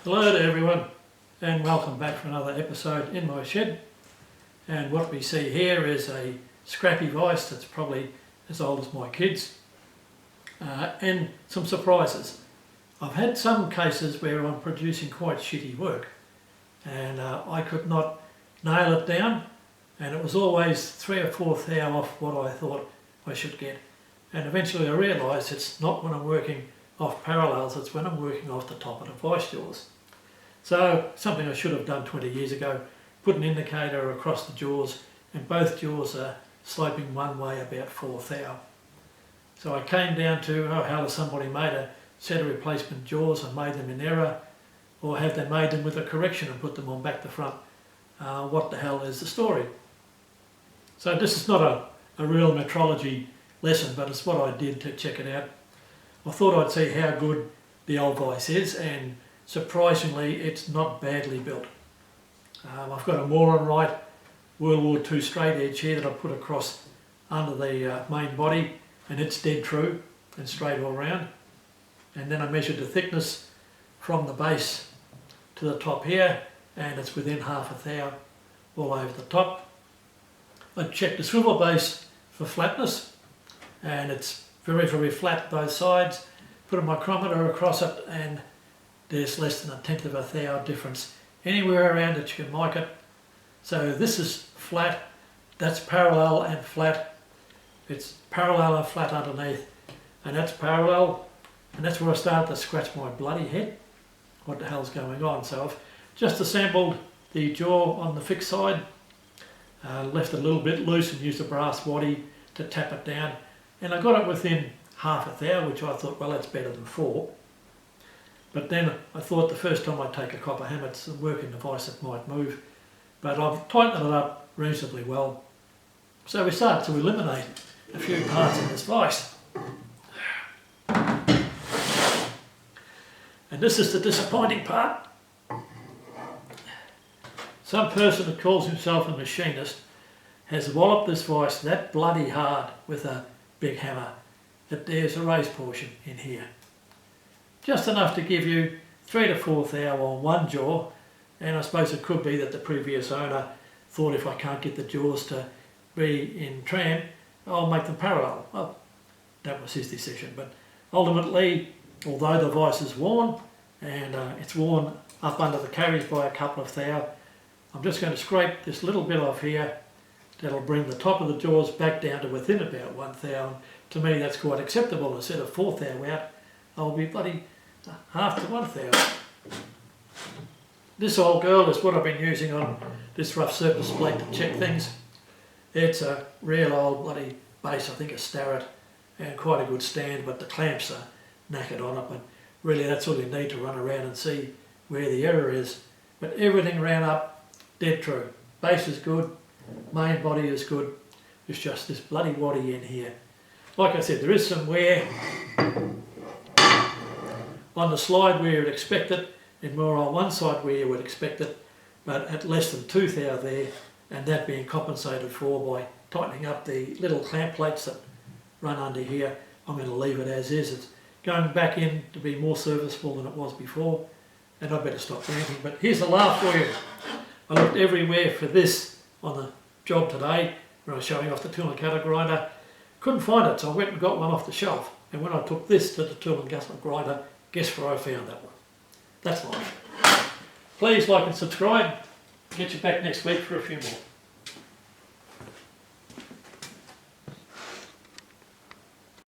Hello to everyone and welcome back for another episode in my shed. And what we see here is a scrappy vise that's probably as old as my kids, and some surprises. I've had some cases where I'm producing quite shitty work and I could not nail it down, and it was always 3 or 4 thou off what I thought I should get. And eventually I realised it's not when I'm working off parallels, it's when I'm working off the top of the vice jaws. So something I should have done 20 years ago, put an indicator across the jaws, and both jaws are sloping one way about 4 thou. So I came down to how has somebody made a set of replacement jaws and made them in error, or have they made them with a correction and put them on back to front? What the hell is the story? So this is not a real metrology lesson, but it's what I did to check it out. I thought I'd see how good the old vise is, and surprisingly it's not badly built. I've got a Moran Wright World War II straight edge here that I put across under the main body, and it's dead true and straight all round. And then I measured the thickness from the base to the top here, and it's within 1/2 thou all over the top. I checked the swivel base for flatness, and it's very, very flat both sides. Put a micrometer across it, and there's less than 1/10 of a thou difference anywhere around that you can mic it. So this is flat, that's parallel and flat. It's parallel and flat underneath, and that's parallel, and that's where I started to scratch my bloody head. What the hell's going on? So I've just assembled the jaw on the fixed side, left it a little bit loose and used a brass waddy to tap it down, and I got it within 1/2 thou, which I thought, well, that's better than 4. But then I thought the first time I'd take a copper hammer to work in the vise it might move, but I've tightened it up reasonably well. So we start to eliminate a few parts of this vise. And this is the disappointing part. Some person that calls himself a machinist has walloped this vise that bloody hard with a big hammer that there's a raised portion in here. Just enough to give you 3 to 4 thou on one jaw, and I suppose it could be that the previous owner thought if I can't get the jaws to be in tram, I'll make them parallel. Well, that was his decision, but ultimately, although the vise is worn, and it's worn up under the carriage by a couple of thou, I'm just going to scrape this little bit off here. That'll bring the top of the jaws back down to within about 1 thou. To me that's quite acceptable. Instead of 4 thou out, I'll be bloody 1/2 to 1 thou. This old girl is what I've been using on this rough surface plate to check things. It's a real old bloody base, I think a Starrett, and quite a good stand, but the clamps are knackered on it, but really that's all you need to run around and see where the error is. But everything ran up dead true. Base is good, main body is good, it's just this bloody waddy in here. Like I said, there is some wear on the slide where you'd expect it, and more on one side where you would expect it, but at less than 2 thou there, and that being compensated for by tightening up the little clamp plates that run under here. I'm going to leave it as is. It's going back in to be more serviceable than it was before, and I better stop ranting. But here's the laugh for you. I looked everywhere for this on the job today when I was showing off the tool and cutter grinder. Couldn't find it, so I went and got one off the shelf, and when I took this to the tool and cutter grinder, guess where I found that one? That's life. Please like and subscribe. Get you back next week for a few more.